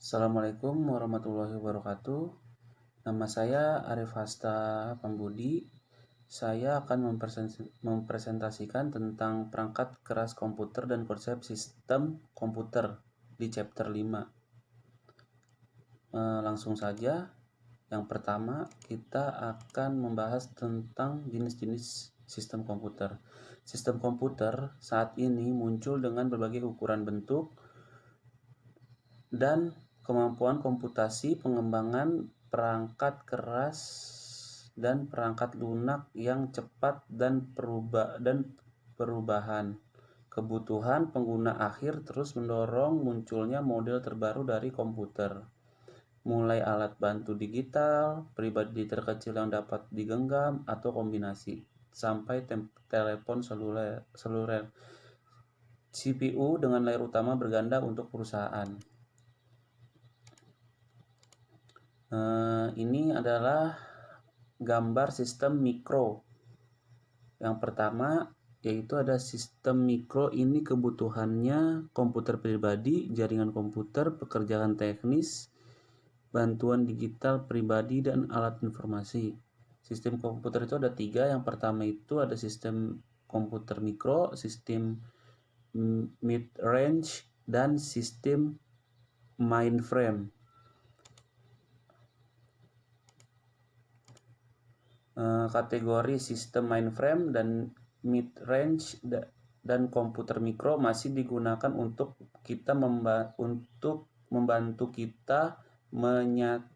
Assalamualaikum warahmatullahi wabarakatuh. Nama saya Arif Hasta Pambudi. Saya akan mempresentasikan tentang perangkat keras komputer dan konsep sistem komputer di chapter 5. Langsung saja. Yang pertama, kita akan membahas tentang jenis-jenis sistem komputer. Sistem komputer saat ini muncul dengan berbagai ukuran bentuk dan kemampuan komputasi, pengembangan perangkat keras dan perangkat lunak yang cepat dan perubahan. Kebutuhan pengguna akhir terus mendorong munculnya model terbaru dari komputer. Mulai alat bantu digital, pribadi terkecil yang dapat digenggam atau kombinasi, sampai telepon seluler. CPU dengan layar utama berganda untuk perusahaan. Ini adalah gambar sistem mikro. Yang pertama yaitu ada sistem mikro. Ini kebutuhannya komputer pribadi, jaringan komputer, pekerjaan teknis, bantuan digital pribadi, dan alat informasi. Sistem komputer itu ada 3. Yang pertama itu ada sistem komputer mikro, sistem mid-range, dan sistem mainframe. Kategori sistem mainframe dan mid-range dan komputer mikro masih digunakan untuk membantu kita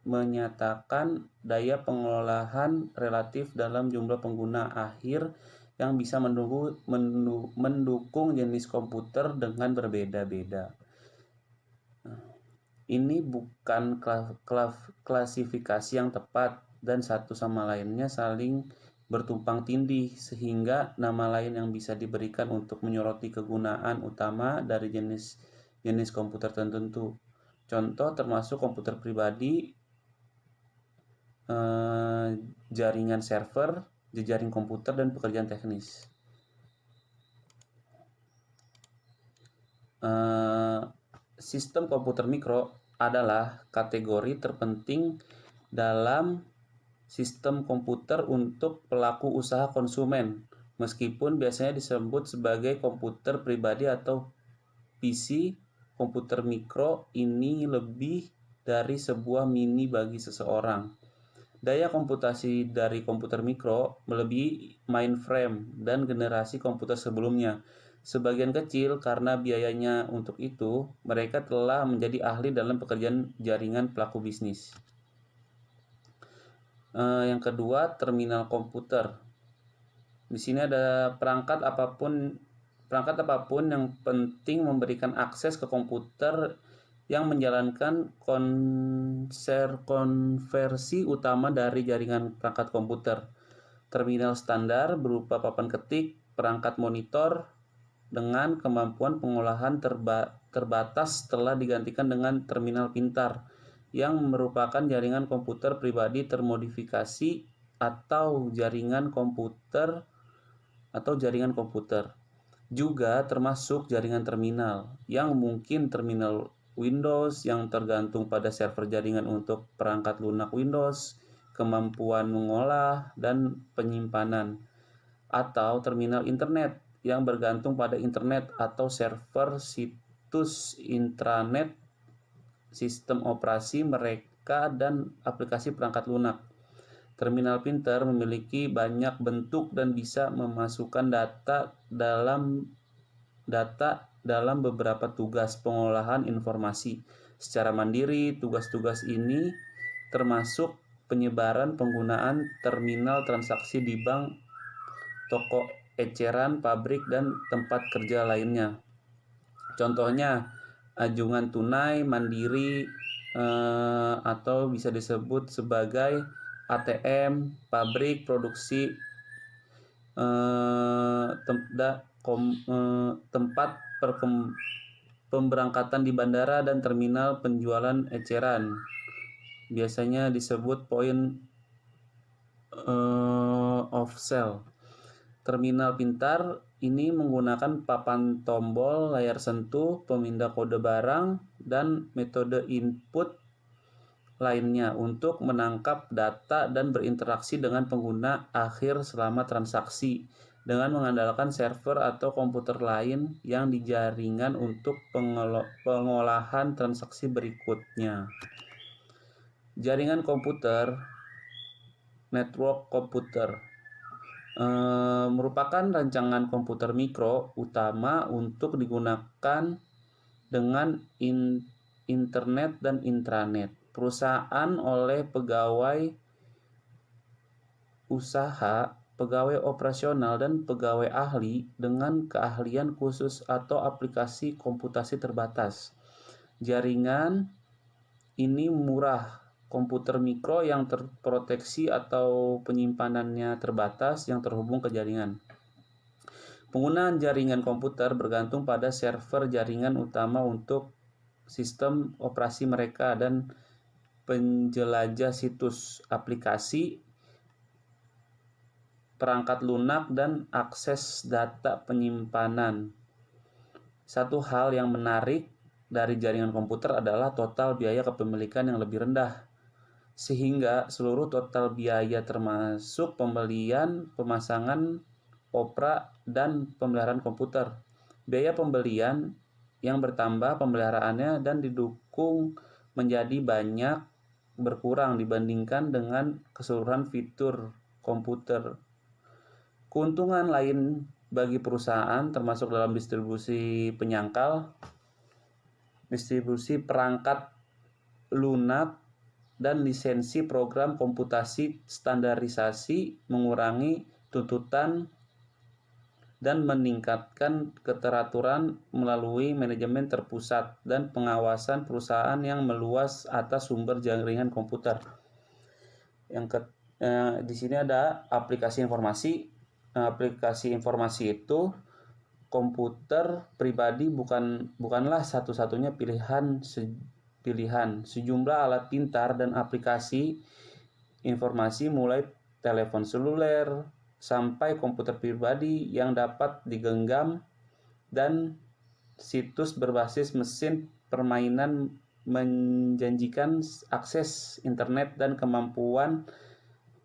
menyatakan daya pengolahan relatif dalam jumlah pengguna akhir yang bisa mendukung jenis komputer dengan berbeda-beda. Ini bukan klasifikasi yang tepat dan satu sama lainnya saling bertumpang tindih, sehingga nama lain yang bisa diberikan untuk menyoroti kegunaan utama dari jenis komputer tertentu. Contoh termasuk komputer pribadi, jaringan server, jejaring komputer, dan pekerjaan teknis. Sistem komputer mikro adalah kategori terpenting dalam sistem komputer untuk pelaku usaha konsumen, meskipun biasanya disebut sebagai komputer pribadi atau PC. Komputer mikro ini lebih dari sebuah mini bagi seseorang. Daya komputasi dari komputer mikro melebihi mainframe dan generasi komputer sebelumnya. Sebagian kecil karena biayanya untuk itu, mereka telah menjadi ahli dalam pekerjaan jaringan pelaku bisnis. Yang kedua, terminal komputer. Di sini ada perangkat apapun yang penting memberikan akses ke komputer yang menjalankan konversi utama dari jaringan perangkat komputer. Terminal standar berupa papan ketik, perangkat monitor dengan kemampuan pengolahan terbatas telah digantikan dengan terminal pintar yang merupakan jaringan komputer pribadi termodifikasi atau jaringan komputer. Juga termasuk jaringan terminal, yang mungkin terminal Windows yang tergantung pada server jaringan untuk perangkat lunak Windows, kemampuan mengolah dan penyimpanan, atau terminal internet yang bergantung pada internet atau server situs intranet sistem operasi mereka dan aplikasi perangkat lunak. Terminal pintar memiliki banyak bentuk dan bisa memasukkan data dalam beberapa tugas pengolahan informasi secara mandiri. Tugas-tugas ini termasuk penyebaran penggunaan terminal transaksi di bank, toko eceran, pabrik, dan tempat kerja lainnya. Contohnya anjungan tunai mandiri atau bisa disebut sebagai ATM, pabrik produksi, tempat pemberangkatan di bandara, dan terminal penjualan eceran. Biasanya disebut point of sale. Terminal pintar ini menggunakan papan tombol, layar sentuh, pemindah kode barang, dan metode input lainnya untuk menangkap data dan berinteraksi dengan pengguna akhir selama transaksi dengan mengandalkan server atau komputer lain yang di jaringan untuk pengolahan transaksi berikutnya. Jaringan komputer, network komputer, merupakan rancangan komputer mikro utama untuk digunakan dengan internet dan intranet. Perusahaan oleh pegawai usaha, pegawai operasional, dan pegawai ahli dengan keahlian khusus atau aplikasi komputasi terbatas. Jaringan ini murah. Komputer mikro yang terproteksi atau penyimpanannya terbatas yang terhubung ke jaringan. Penggunaan jaringan komputer bergantung pada server jaringan utama untuk sistem operasi mereka dan penjelajah situs, aplikasi, perangkat lunak, dan akses data penyimpanan. Satu hal yang menarik dari jaringan komputer adalah total biaya kepemilikan yang lebih rendah, sehingga seluruh total biaya termasuk pembelian, pemasangan, opera, dan pemeliharaan komputer. Biaya pembelian yang bertambah pemeliharaannya dan didukung menjadi banyak berkurang dibandingkan dengan keseluruhan fitur komputer. Keuntungan lain bagi perusahaan termasuk dalam distribusi penyangkal, distribusi perangkat lunak, dan lisensi program komputasi standarisasi, mengurangi tuntutan dan meningkatkan keteraturan melalui manajemen terpusat dan pengawasan perusahaan yang meluas atas sumber jaringan komputer. Di sini ada aplikasi informasi. Aplikasi informasi itu komputer pribadi bukanlah satu-satunya pilihan. Sejumlah alat pintar dan aplikasi informasi mulai telepon seluler sampai komputer pribadi yang dapat digenggam dan situs berbasis mesin permainan menjanjikan akses internet dan kemampuan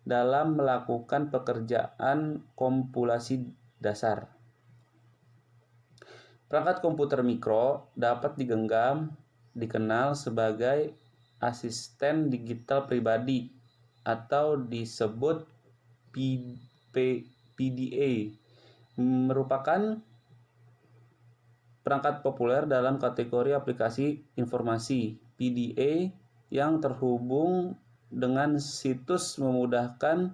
dalam melakukan pekerjaan komputasi dasar. Perangkat komputer mikro dapat dikenal sebagai asisten digital pribadi atau disebut PDA, merupakan perangkat populer dalam kategori aplikasi informasi. PDA yang terhubung dengan situs memudahkan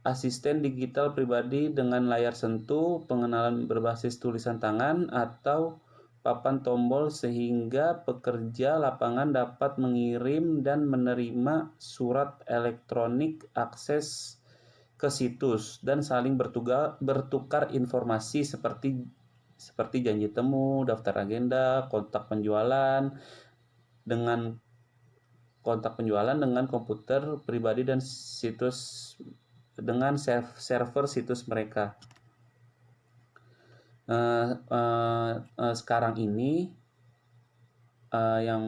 asisten digital pribadi dengan layar sentuh, pengenalan berbasis tulisan tangan, atau papan tombol sehingga pekerja lapangan dapat mengirim dan menerima surat elektronik, akses ke situs, dan saling bertukar informasi seperti janji temu, daftar agenda, kontak penjualan dengan komputer pribadi dan situs dengan server situs mereka. Sekarang ini yang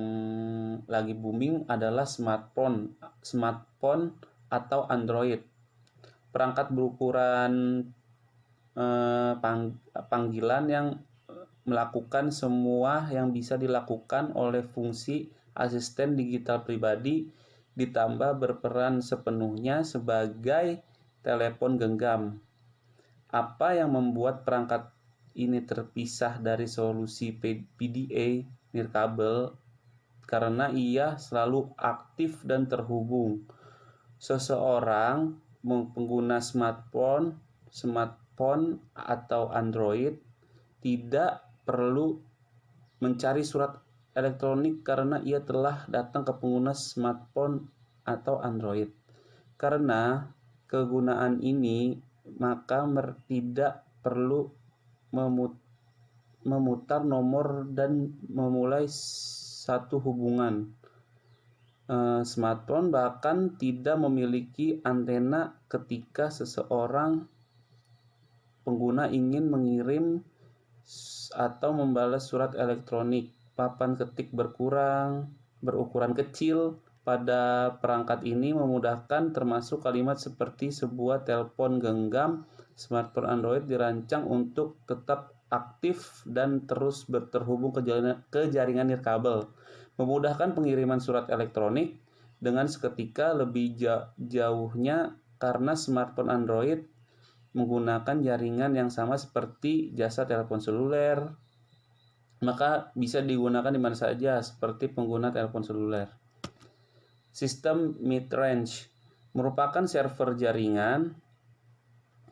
lagi booming adalah smartphone atau Android. Perangkat berukuran panggilan yang melakukan semua yang bisa dilakukan oleh fungsi asisten digital pribadi, ditambah berperan sepenuhnya sebagai telepon genggam. Apa yang membuat perangkat ini terpisah dari solusi PDA nirkabel? Karena ia selalu aktif dan terhubung. Seseorang pengguna smartphone atau Android tidak perlu mencari surat elektronik karena ia telah datang ke pengguna smartphone atau Android. Karena kegunaan ini, maka tidak perlu memutar nomor dan memulai satu hubungan. Smartphone bahkan tidak memiliki antena ketika seseorang pengguna ingin mengirim atau membalas surat elektronik. Papan ketik berukuran kecil pada perangkat ini memudahkan, termasuk kalimat seperti sebuah telepon genggam. Smartphone Android dirancang untuk tetap aktif dan terus terhubung ke jaringan nirkabel, memudahkan pengiriman surat elektronik dengan seketika. Lebih jauhnya, karena smartphone Android menggunakan jaringan yang sama seperti jasa telepon seluler, maka bisa digunakan di mana saja seperti pengguna telepon seluler. Sistem mid-range merupakan server jaringan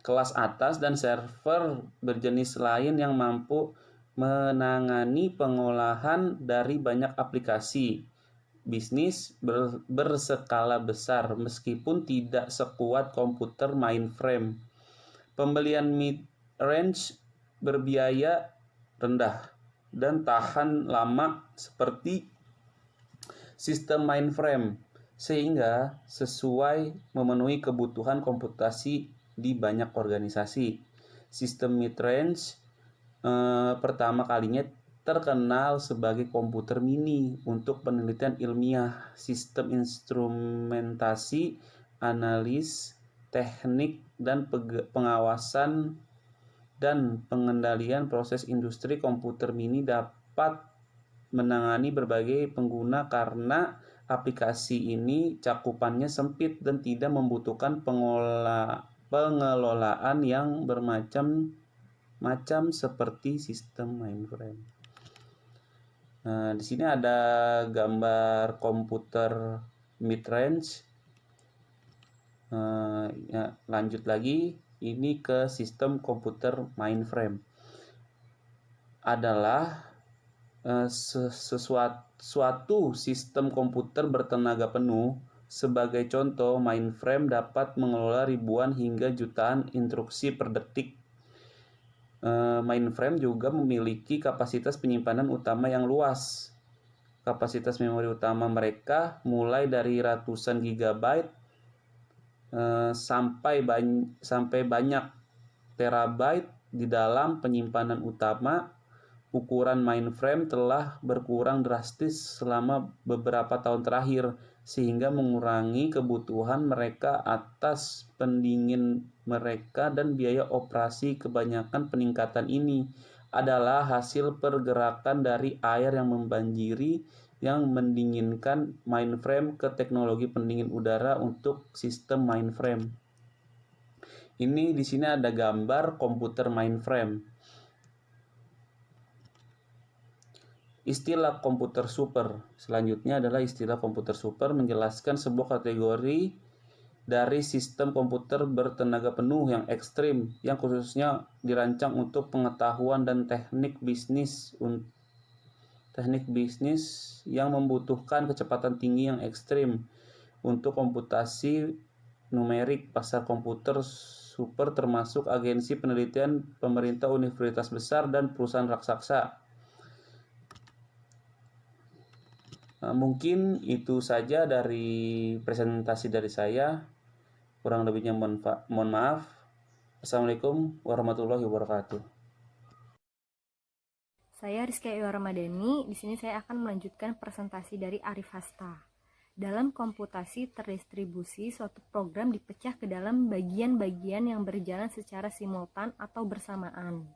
kelas atas dan server berjenis lain yang mampu menangani pengolahan dari banyak aplikasi bisnis berskala besar, meskipun tidak sekuat komputer mainframe. Pembelian mid-range berbiaya rendah dan tahan lama seperti sistem mainframe, sehingga sesuai memenuhi kebutuhan komputasi di banyak organisasi. Sistem mid-range pertama kalinya terkenal sebagai komputer mini untuk penelitian ilmiah, sistem instrumentasi, analis, teknik, dan pengawasan dan pengendalian proses industri. Komputer mini dapat menangani berbagai pengguna karena aplikasi ini cakupannya sempit dan tidak membutuhkan pengelolaan yang bermacam-macam seperti sistem mainframe. Nah, di sini ada gambar komputer mid-range. Lanjut lagi, ini ke sistem komputer mainframe. Adalah suatu sistem komputer bertenaga penuh. Sebagai contoh, mainframe dapat mengelola ribuan hingga jutaan instruksi per detik. Mainframe juga memiliki kapasitas penyimpanan utama yang luas. Kapasitas memori utama mereka mulai dari ratusan gigabyte sampai banyak terabyte di dalam penyimpanan utama. Ukuran mainframe telah berkurang drastis selama beberapa tahun terakhir, sehingga mengurangi kebutuhan mereka atas pendingin mereka dan biaya operasi. Kebanyakan peningkatan ini adalah hasil pergerakan dari air yang membanjiri yang mendinginkan mainframe ke teknologi pendingin udara untuk sistem mainframe. Ini di sini ada gambar komputer mainframe. Istilah komputer super. Selanjutnya adalah istilah komputer super, menjelaskan sebuah kategori dari sistem komputer bertenaga penuh yang ekstrim, yang khususnya dirancang untuk pengetahuan dan teknik bisnis yang membutuhkan kecepatan tinggi yang ekstrim untuk komputasi numerik. Pasar komputer super termasuk agensi penelitian, pemerintah, universitas besar, dan perusahaan raksasa. Mungkin itu saja dari presentasi dari saya. Kurang lebihnya mohon maaf. Assalamualaikum warahmatullahi wabarakatuh. Saya Rizky Ayu Ramadhani. Di sini saya akan melanjutkan presentasi dari Arif Hasta. Dalam komputasi terdistribusi, suatu program dipecah ke dalam bagian-bagian yang berjalan secara simultan atau bersamaan.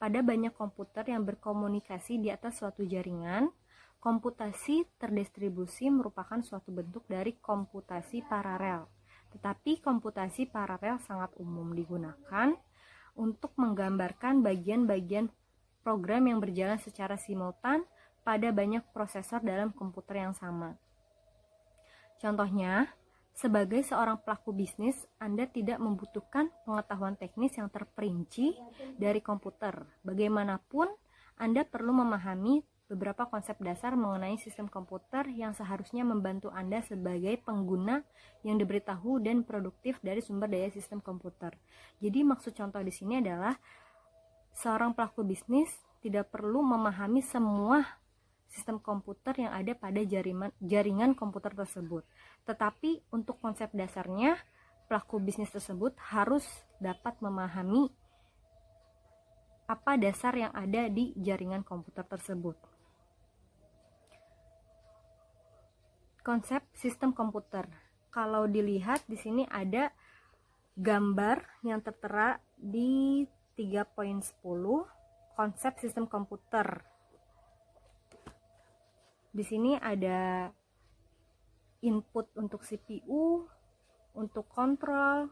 Pada banyak komputer yang berkomunikasi di atas suatu jaringan, komputasi terdistribusi merupakan suatu bentuk dari komputasi paralel. Tetapi komputasi paralel sangat umum digunakan untuk menggambarkan bagian-bagian program yang berjalan secara simultan pada banyak prosesor dalam komputer yang sama. Contohnya, sebagai seorang pelaku bisnis, Anda tidak membutuhkan pengetahuan teknis yang terperinci dari komputer. Bagaimanapun, Anda perlu memahami beberapa konsep dasar mengenai sistem komputer yang seharusnya membantu Anda sebagai pengguna yang diberitahu dan produktif dari sumber daya sistem komputer. Jadi maksud contoh di sini adalah seorang pelaku bisnis tidak perlu memahami semua sistem komputer yang ada pada jaringan komputer tersebut. Tetapi untuk konsep dasarnya, pelaku bisnis tersebut harus dapat memahami apa dasar yang ada di jaringan komputer tersebut. Konsep sistem komputer. Kalau dilihat di sini ada gambar yang tertera di 3.10 konsep sistem komputer. Di sini ada input untuk CPU, untuk kontrol,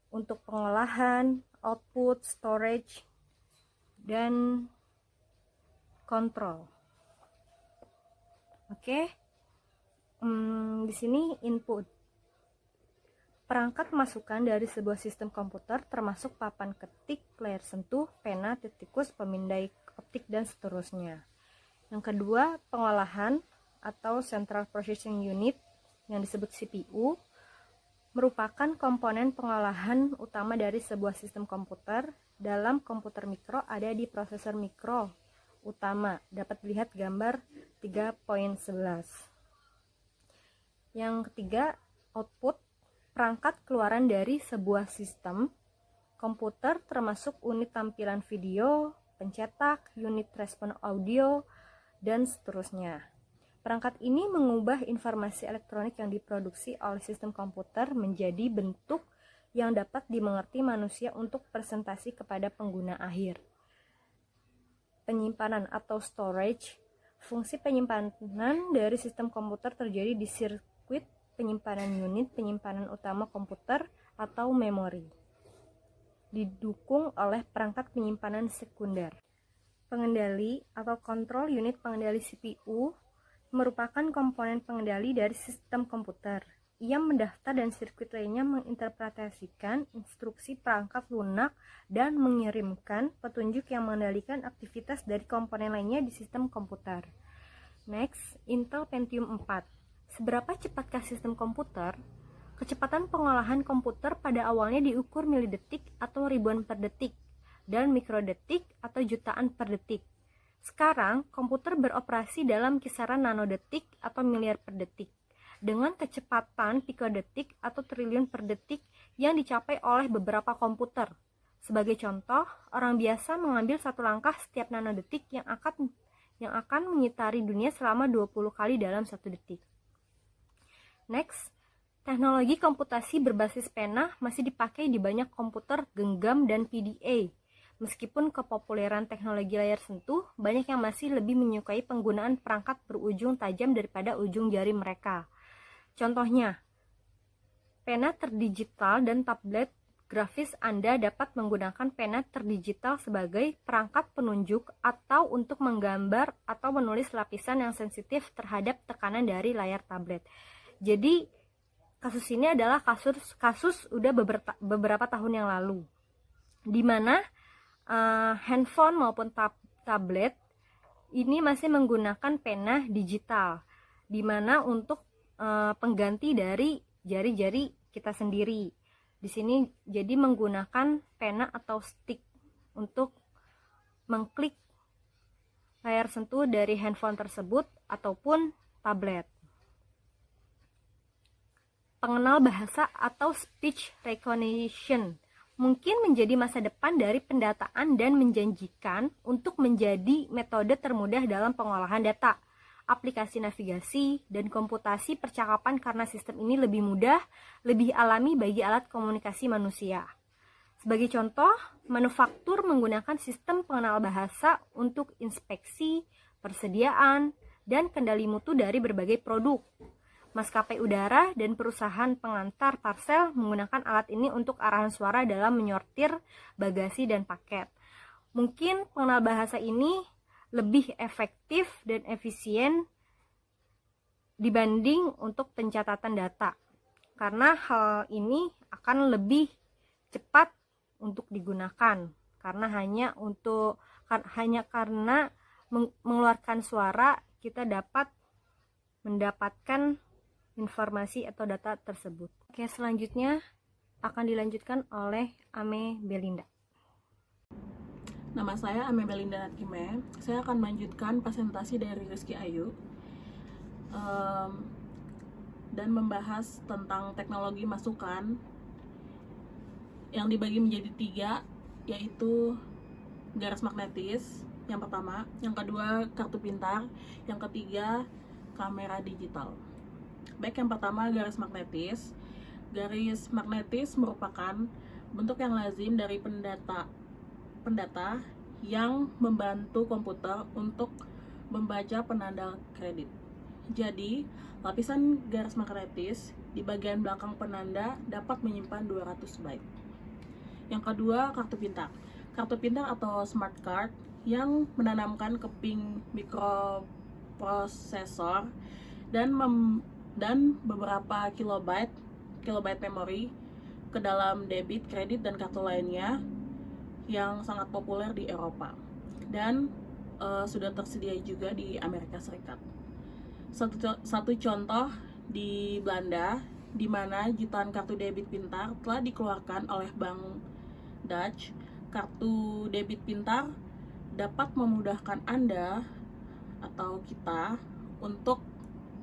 untuk pengolahan, output, storage, dan kontrol. Oke. Di sini input. Perangkat masukan dari sebuah sistem komputer termasuk papan ketik, layar sentuh, pena, tikus, pemindai optik, dan seterusnya. Yang kedua, pengolahan atau Central Processing Unit yang disebut CPU merupakan komponen pengolahan utama dari sebuah sistem komputer. Dalam komputer mikro ada di prosesor mikro utama. Dapat dilihat gambar 3.11. Yang ketiga, output, perangkat keluaran dari sebuah sistem komputer termasuk unit tampilan video, pencetak, unit respon audio, dan seterusnya. Perangkat ini mengubah informasi elektronik yang diproduksi oleh sistem komputer menjadi bentuk yang dapat dimengerti manusia untuk presentasi kepada pengguna akhir. Penyimpanan atau storage. Fungsi penyimpanan dari sistem komputer terjadi di sirkuit penyimpanan unit penyimpanan utama komputer atau memori, didukung oleh perangkat penyimpanan sekunder. Pengendali atau kontrol unit pengendali CPU merupakan komponen pengendali dari sistem komputer. Ia mendaftar dan sirkuit lainnya menginterpretasikan instruksi perangkat lunak dan mengirimkan petunjuk yang mengendalikan aktivitas dari komponen lainnya di sistem komputer. Next, Intel Pentium 4. Seberapa cepatkah sistem komputer? Kecepatan pengolahan komputer pada awalnya diukur milidetik atau ribuan per detik dan mikrodetik atau jutaan per detik. Sekarang, komputer beroperasi dalam kisaran nanodetik atau miliar per detik dengan kecepatan pikodetik atau triliun per detik yang dicapai oleh beberapa komputer. Sebagai contoh, orang biasa mengambil satu langkah setiap nanodetik yang akan mengitari dunia selama 20 kali dalam satu detik. Next, teknologi komputasi berbasis pena masih dipakai di banyak komputer genggam dan PDA. Meskipun kepopuleran teknologi layar sentuh, banyak yang masih lebih menyukai penggunaan perangkat berujung tajam daripada ujung jari mereka. Contohnya, pena terdigital dan tablet grafis Anda dapat menggunakan pena terdigital sebagai perangkat penunjuk atau untuk menggambar atau menulis lapisan yang sensitif terhadap tekanan dari layar tablet. Jadi kasus ini adalah kasus udah beberapa tahun yang lalu, di mana handphone maupun tablet ini masih menggunakan pena digital, di mana untuk pengganti dari jari-jari kita sendiri. Di sini jadi menggunakan pena atau stick untuk mengklik layar sentuh dari handphone tersebut ataupun tablet. Pengenal bahasa atau speech recognition mungkin menjadi masa depan dari pendataan dan menjanjikan untuk menjadi metode termudah dalam pengolahan data, aplikasi navigasi, dan komputasi percakapan karena sistem ini lebih mudah, lebih alami bagi alat komunikasi manusia. Sebagai contoh, manufaktur menggunakan sistem pengenal bahasa untuk inspeksi, persediaan, dan kendali mutu dari berbagai produk. Maskapai udara dan perusahaan pengantar parsel menggunakan alat ini untuk arahan suara dalam menyortir bagasi dan paket. Mungkin pengenal bahasa ini lebih efektif dan efisien dibanding untuk pencatatan data, karena hal ini akan lebih cepat untuk digunakan karena karena mengeluarkan suara kita dapat mendapatkan informasi atau data tersebut. Oke, selanjutnya akan dilanjutkan oleh Ame Belinda. Nama saya Ame Belinda Natkime. Saya akan melanjutkan presentasi dari Rizky Ayu dan membahas tentang teknologi masukan yang dibagi menjadi 3, yaitu garis magnetis yang pertama, yang kedua kartu pintar, yang ketiga kamera digital. Baik, yang pertama garis magnetis. Garis magnetis merupakan bentuk yang lazim dari pendata yang membantu komputer untuk membaca penanda kredit. Jadi, lapisan garis magnetis di bagian belakang penanda dapat menyimpan 200 byte. Yang kedua, kartu pintar. Kartu pintar atau smart card yang menanamkan keping mikroprosesor dan beberapa kilobyte memori ke dalam debit, kredit, dan kartu lainnya yang sangat populer di Eropa dan sudah tersedia juga di Amerika Serikat. Satu contoh di Belanda, di mana jutaan kartu debit pintar telah dikeluarkan oleh Bank Dutch. Kartu debit pintar dapat memudahkan Anda atau kita untuk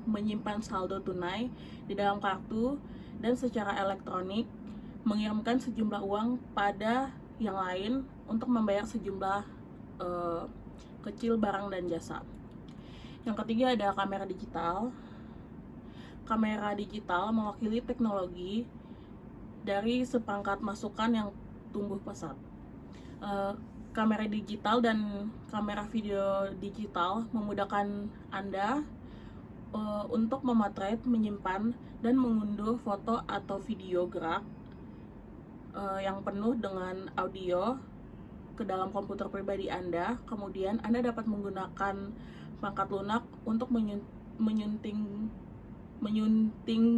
menyimpan saldo tunai di dalam kartu dan secara elektronik mengirimkan sejumlah uang pada yang lain untuk membayar sejumlah kecil barang dan jasa. Yang ketiga ada kamera digital. Kamera digital mewakili teknologi dari seperangkat masukan yang tumbuh pesat. Kamera digital dan kamera video digital memudahkan Anda untuk memotret, menyimpan, dan mengunduh foto atau video gerak yang penuh dengan audio ke dalam komputer pribadi Anda. Kemudian Anda dapat menggunakan perangkat lunak untuk menyunting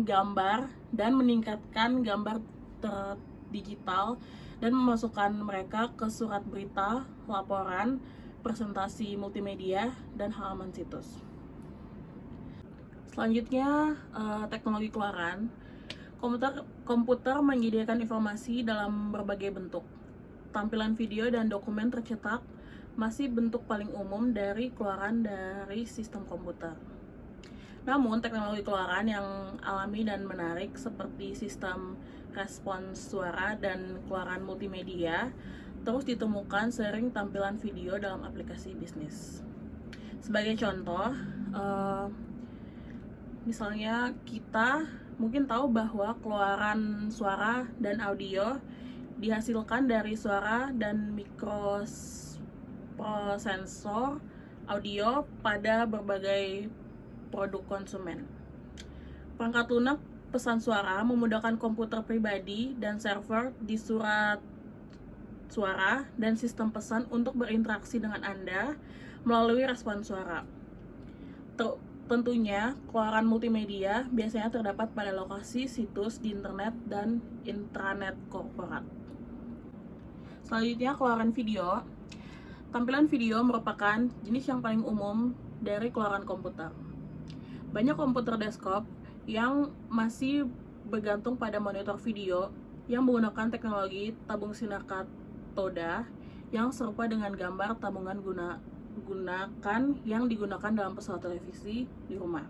gambar dan meningkatkan gambar digital dan memasukkan mereka ke surat berita, laporan, presentasi multimedia, dan halaman situs. Selanjutnya, teknologi keluaran. Komputer menyediakan informasi dalam berbagai bentuk. Tampilan video dan dokumen tercetak masih bentuk paling umum dari keluaran dari sistem komputer. Namun, teknologi keluaran yang alami dan menarik seperti sistem respons suara dan keluaran multimedia terus ditemukan sering tampilan video dalam aplikasi bisnis. Sebagai contoh, misalnya kita mungkin tahu bahwa keluaran suara dan audio dihasilkan dari suara dan mikroprosesor audio pada berbagai produk konsumen. Perangkat lunak pesan suara memudahkan komputer pribadi dan server di surat suara dan sistem pesan untuk berinteraksi dengan Anda melalui respon suara. Tentunya, keluaran multimedia biasanya terdapat pada lokasi situs di internet dan intranet korporat. Selanjutnya, keluaran video. Tampilan video merupakan jenis yang paling umum dari keluaran komputer. Banyak komputer desktop yang masih bergantung pada monitor video yang menggunakan teknologi tabung sinar katoda yang serupa dengan gambar tabungan yang digunakan dalam pesawat televisi di rumah.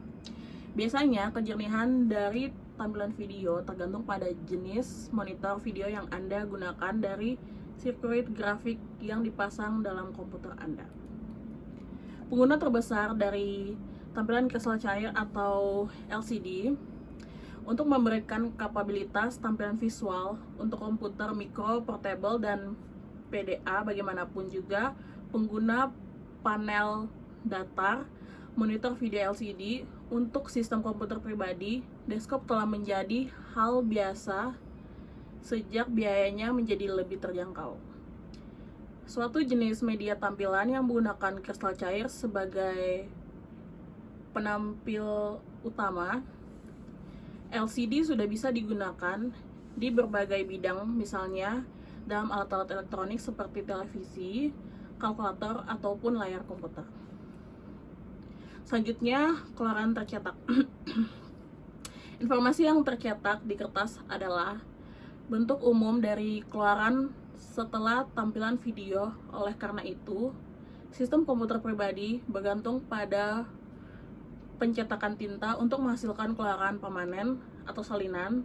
Biasanya, kejernihan dari tampilan video tergantung pada jenis monitor video yang Anda gunakan dari sirkuit grafik yang dipasang dalam komputer Anda. Pengguna terbesar dari tampilan kristal cair atau LCD untuk memberikan kapabilitas tampilan visual untuk komputer mikro, portable, dan PDA. Bagaimanapun juga, pengguna panel datar, monitor video LCD untuk sistem komputer pribadi, desktop telah menjadi hal biasa sejak biayanya menjadi lebih terjangkau. Suatu jenis media tampilan yang menggunakan kristal cair sebagai penampil utama, LCD sudah bisa digunakan di berbagai bidang, misalnya dalam alat-alat elektronik seperti televisi, kalkulator, ataupun layar komputer. Selanjutnya, keluaran tercetak. Informasi yang tercetak di kertas adalah bentuk umum dari keluaran setelah tampilan video. Oleh karena itu, sistem komputer pribadi bergantung pada pencetakan tinta untuk menghasilkan keluaran permanen atau salinan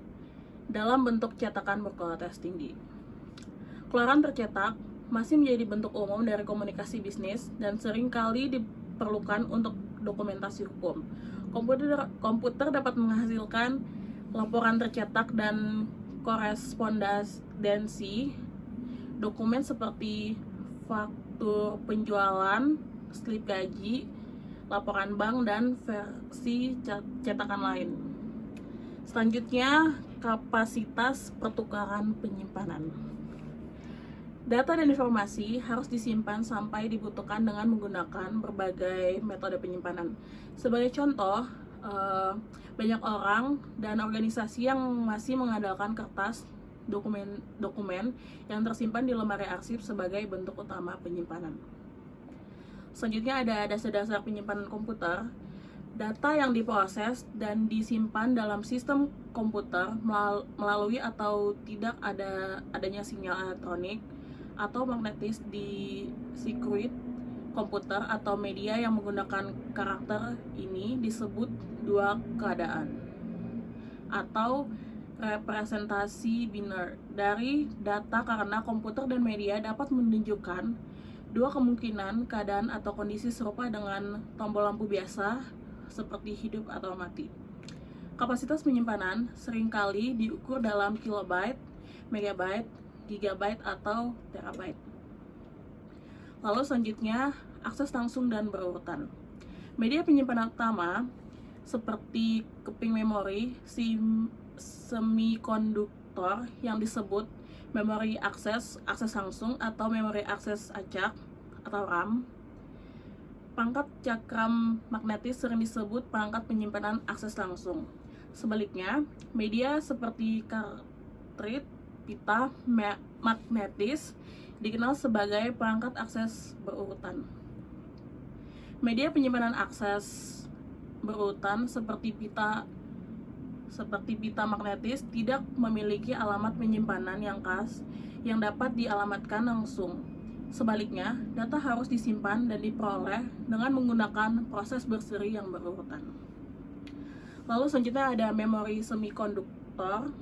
dalam bentuk cetakan berkualitas tinggi. Keluaran tercetak masih menjadi bentuk umum dari komunikasi bisnis dan seringkali diperlukan untuk dokumentasi hukum. Komputer dapat menghasilkan laporan tercetak dan korespondensi dokumen seperti faktur penjualan, slip gaji, laporan bank, dan versi cetakan lain. Selanjutnya, kapasitas pertukaran penyimpanan. Data dan informasi harus disimpan sampai dibutuhkan dengan menggunakan berbagai metode penyimpanan. Sebagai contoh, banyak orang dan organisasi yang masih mengandalkan kertas dokumen yang tersimpan di lemari arsip sebagai bentuk utama penyimpanan. Selanjutnya ada dasar-dasar penyimpanan komputer. Data yang diproses dan disimpan dalam sistem komputer melalui atau tidak adanya sinyal elektronik atau magnetis di sirkuit komputer atau media yang menggunakan karakter ini disebut dua keadaan atau representasi biner dari data, karena komputer dan media dapat menunjukkan dua kemungkinan keadaan atau kondisi serupa dengan tombol lampu biasa seperti hidup atau mati. Kapasitas penyimpanan seringkali diukur dalam kilobyte, megabyte, gigabyte, atau terabyte. Lalu selanjutnya, akses langsung dan berurutan. Media penyimpanan utama seperti keping memori, semikonduktor yang disebut memori akses langsung atau memori akses acak atau RAM. Perangkat cakram magnetis sering disebut perangkat penyimpanan akses langsung. Sebaliknya, media seperti kartrid, pita magnetis dikenal sebagai perangkat akses berurutan. Media penyimpanan akses berurutan seperti pita magnetis tidak memiliki alamat penyimpanan yang khas yang dapat dialamatkan langsung. Sebaliknya, data harus disimpan dan diperoleh dengan menggunakan proses berseri yang berurutan. Lalu selanjutnya ada memori semikonduktor.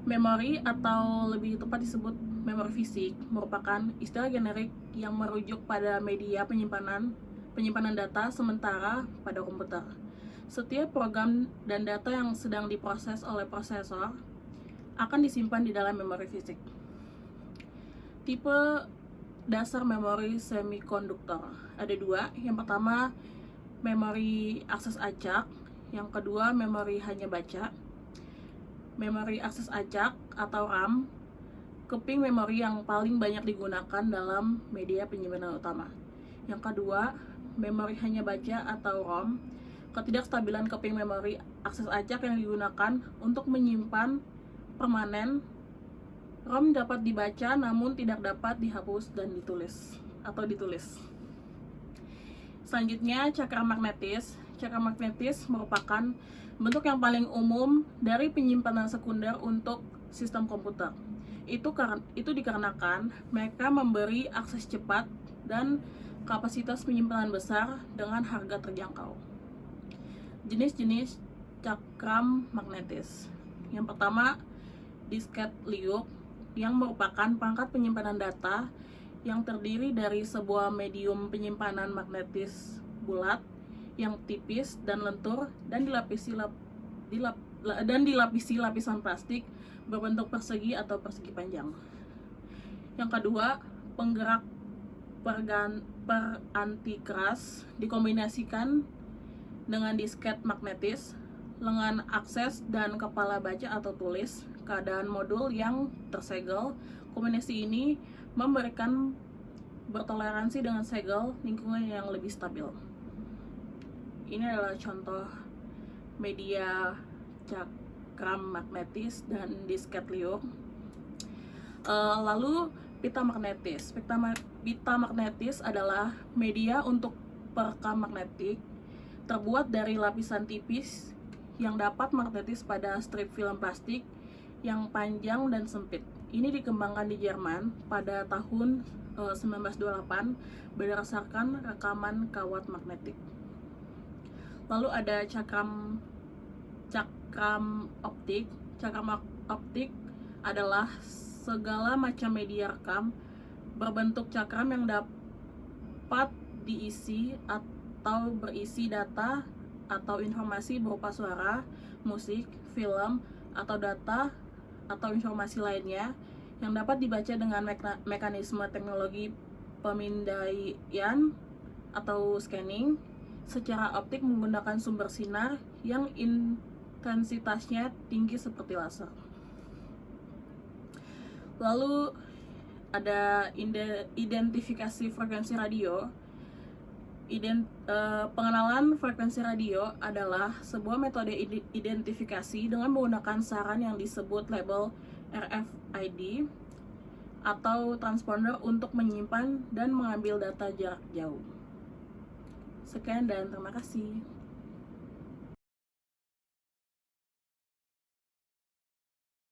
Memori, atau lebih tepat disebut memori fisik, merupakan istilah generik yang merujuk pada media penyimpanan data sementara pada komputer. Setiap program dan data yang sedang diproses oleh prosesor akan disimpan di dalam memori fisik. Tipe dasar memori semikonduktor ada dua. Yang pertama, memori akses acak. Yang kedua, memori hanya baca. Memori akses acak atau RAM, keping memori yang paling banyak digunakan dalam media penyimpanan utama. Yang kedua, memori hanya baca atau ROM, ketidakstabilan keping memori akses acak yang digunakan untuk menyimpan permanen. ROM dapat dibaca namun tidak dapat dihapus dan ditulis. Selanjutnya, cakram magnetis. Cakram magnetis merupakan bentuk yang paling umum dari penyimpanan sekunder untuk sistem komputer. Itu dikarenakan mereka memberi akses cepat dan kapasitas penyimpanan besar dengan harga terjangkau. Jenis-jenis cakram magnetis. Yang pertama, disket liuk, yang merupakan perangkat penyimpanan data yang terdiri dari sebuah medium penyimpanan magnetis bulat yang tipis dan lentur dan dilapisi lapisan plastik berbentuk persegi atau persegi panjang. Yang kedua, penggerak peranti-keras dikombinasikan dengan disket magnetis, lengan akses, dan kepala baca atau tulis. Keadaan modul yang tersegel. Kombinasi ini memberikan bertoleransi dengan segel lingkungan yang lebih stabil. Ini adalah contoh media cakram magnetis dan disket liuk. Lalu pita magnetis. Pita magnetis adalah media untuk perekam magnetik terbuat dari lapisan tipis yang dapat magnetis pada strip film plastik yang panjang dan sempit. Ini dikembangkan di Jerman pada tahun 1928 berdasarkan rekaman kawat magnetik. Lalu ada cakram optik. Cakram optik adalah segala macam media rekam berbentuk cakram yang dapat diisi atau berisi data atau informasi berupa suara, musik, film, atau data atau informasi lainnya yang dapat dibaca dengan mekanisme teknologi pemindaian atau scanning secara optik menggunakan sumber sinar yang intensitasnya tinggi seperti laser. Lalu ada identifikasi frekuensi radio. Pengenalan frekuensi radio adalah sebuah metode identifikasi dengan menggunakan saran yang disebut label RFID atau transponder untuk menyimpan dan mengambil data jarak jauh. Sekian dan terima kasih.